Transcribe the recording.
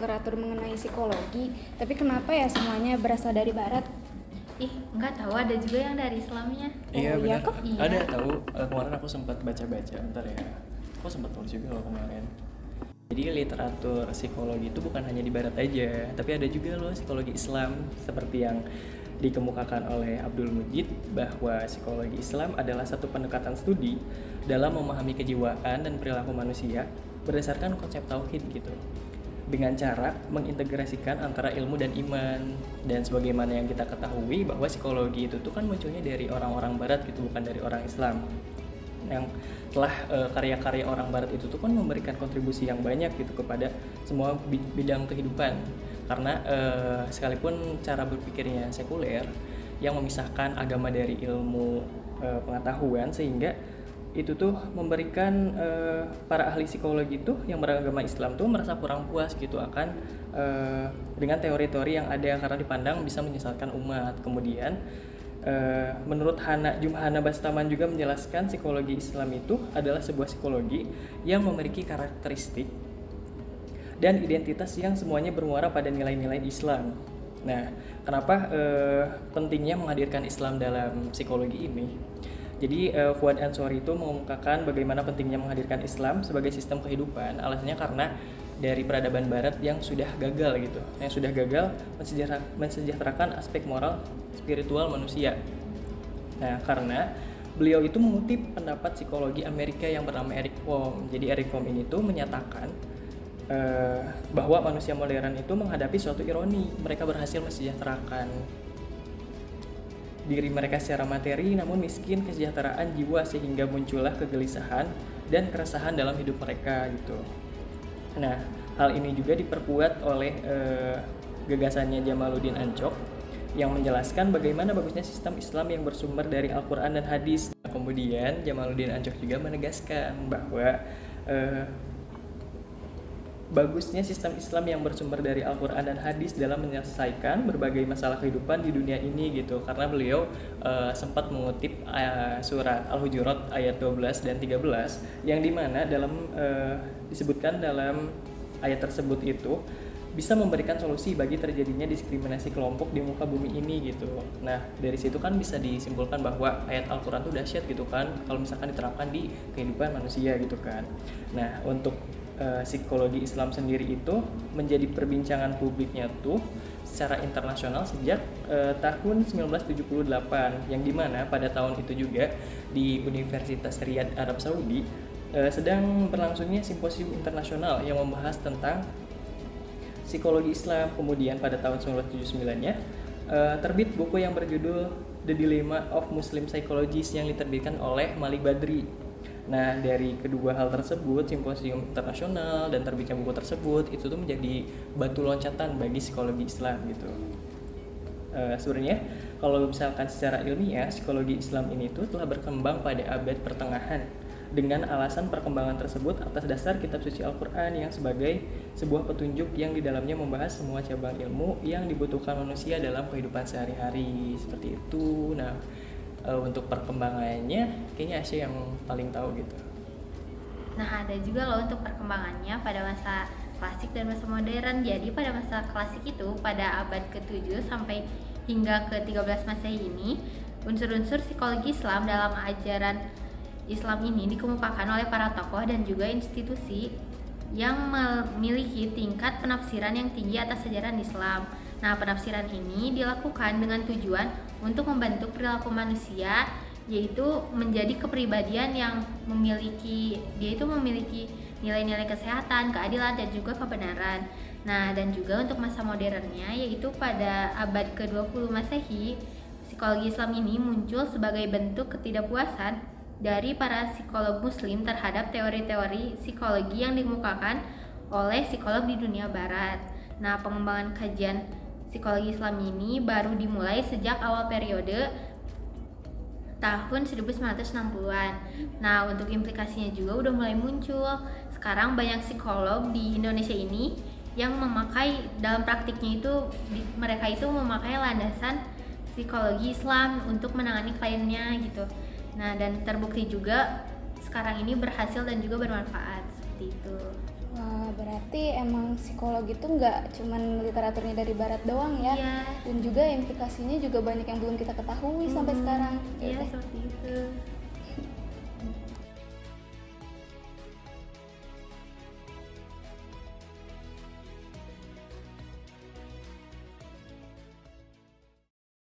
literatur mengenai psikologi, tapi kenapa ya semuanya berasal dari barat? Ih, enggak tahu ada juga yang dari Islamnya. Iya Oh, iya benar. kok? Iya. Ada tahu, kemarin aku sempat baca-baca. Bentar ya. Aku sempat tulis juga loh kemarin. Jadi literatur psikologi itu bukan hanya di barat aja, tapi ada juga loh psikologi Islam seperti yang dikemukakan oleh Abdul Mujid bahwa psikologi Islam adalah satu pendekatan studi dalam memahami kejiwaan dan perilaku manusia berdasarkan konsep tauhid gitu. Dengan cara mengintegrasikan antara ilmu dan iman. Dan sebagaimana yang kita ketahui bahwa psikologi itu tuh kan munculnya dari orang-orang barat gitu, bukan dari orang Islam. Yang telah karya-karya orang barat itu tuh kan memberikan kontribusi yang banyak gitu kepada semua bidang kehidupan. Karena sekalipun cara berpikirnya sekuler yang memisahkan agama dari ilmu pengetahuan, sehingga itu tuh memberikan para ahli psikologi tuh yang beragama Islam tuh merasa kurang puas gitu akan dengan teori-teori yang ada, karena dipandang bisa menyesatkan umat. Kemudian menurut Jumhana Bastaman juga menjelaskan psikologi Islam itu adalah sebuah psikologi yang memiliki karakteristik dan identitas yang semuanya bermuara pada nilai-nilai Islam. Nah, kenapa pentingnya menghadirkan Islam dalam psikologi ini? Jadi Fuad Ansori itu mengemukakan bagaimana pentingnya menghadirkan Islam sebagai sistem kehidupan. Alasannya karena dari peradaban barat yang sudah gagal gitu, yang sudah gagal mensejahterakan aspek moral spiritual manusia. Nah, karena beliau itu mengutip pendapat psikologi Amerika yang bernama Eric Fromm. Jadi Eric Fromm ini tuh menyatakan bahwa manusia modern itu menghadapi suatu ironi. Mereka berhasil mensejahterakan diri mereka secara materi, namun miskin kesejahteraan jiwa, sehingga muncullah kegelisahan dan keresahan dalam hidup mereka gitu. Nah, hal ini juga diperkuat oleh gagasannya Jamaluddin Ancok yang menjelaskan bagaimana bagusnya sistem Islam yang bersumber dari Al-Quran dan Hadis. Kemudian Jamaluddin Ancok juga menegaskan bahwa bagusnya sistem Islam yang bersumber dari Al-Quran dan Hadis dalam menyelesaikan berbagai masalah kehidupan di dunia ini gitu. Karena beliau sempat mengutip surat Al-Hujurat ayat 12 dan 13 yang dimana disebutkan dalam ayat tersebut itu bisa memberikan solusi bagi terjadinya diskriminasi kelompok di muka bumi ini gitu. Nah, dari situ kan bisa disimpulkan bahwa ayat Al-Quran itu dahsyat gitu kan kalau misalkan diterapkan di kehidupan manusia gitu kan. Nah, untuk psikologi Islam sendiri itu menjadi perbincangan publiknya tuh secara internasional sejak tahun 1978, yang dimana pada tahun itu juga di Universitas Riyadh Arab Saudi sedang berlangsungnya simposium internasional yang membahas tentang psikologi Islam. Kemudian pada tahun 1979-nya terbit buku yang berjudul The Dilemma of Muslim Psychologists yang diterbitkan oleh Malik Badri. Nah, dari kedua hal tersebut, simposium internasional dan terbitnya buku tersebut, itu tuh menjadi batu loncatan bagi psikologi Islam gitu. Sebenarnya kalau misalkan secara ilmiah, psikologi Islam ini tuh telah berkembang pada abad pertengahan dengan alasan perkembangan tersebut atas dasar kitab suci Al-Quran yang sebagai sebuah petunjuk yang di dalamnya membahas semua cabang ilmu yang dibutuhkan manusia dalam kehidupan sehari-hari, seperti itu. Nah, untuk perkembangannya kayaknya Asya yang paling tahu gitu. Nah, ada juga loh untuk perkembangannya pada masa klasik dan masa modern. Jadi pada masa klasik itu pada abad ke-7 sampai hingga ke-13 Masehi ini, unsur-unsur psikologi Islam dalam ajaran Islam ini dikemukakan oleh para tokoh dan juga institusi yang memiliki tingkat penafsiran yang tinggi atas ajaran Islam. Nah, penafsiran ini dilakukan dengan tujuan untuk membentuk perilaku manusia, yaitu menjadi kepribadian yang memiliki nilai-nilai kesehatan, keadilan, dan juga kebenaran. Nah, dan juga untuk masa modernnya, yaitu pada abad ke-20 Masehi, psikologi Islam ini muncul sebagai bentuk ketidakpuasan dari para psikolog muslim terhadap teori-teori psikologi yang dikemukakan oleh psikolog di dunia barat. Nah, pengembangan kajian psikologi Islam ini baru dimulai sejak awal periode tahun 1960-an. Nah, untuk implikasinya juga udah mulai muncul. Sekarang banyak psikolog di Indonesia ini yang memakai dalam praktiknya itu mereka itu memakai landasan psikologi Islam untuk menangani kliennya gitu. Nah, dan terbukti juga sekarang ini berhasil dan juga bermanfaat. seperti itu. Wah, berarti emang psikologi itu nggak cuman literaturnya dari barat doang ya, Iya. dan juga implikasinya juga banyak yang belum kita ketahui sampai sekarang. Iya, Yaudah. seperti itu.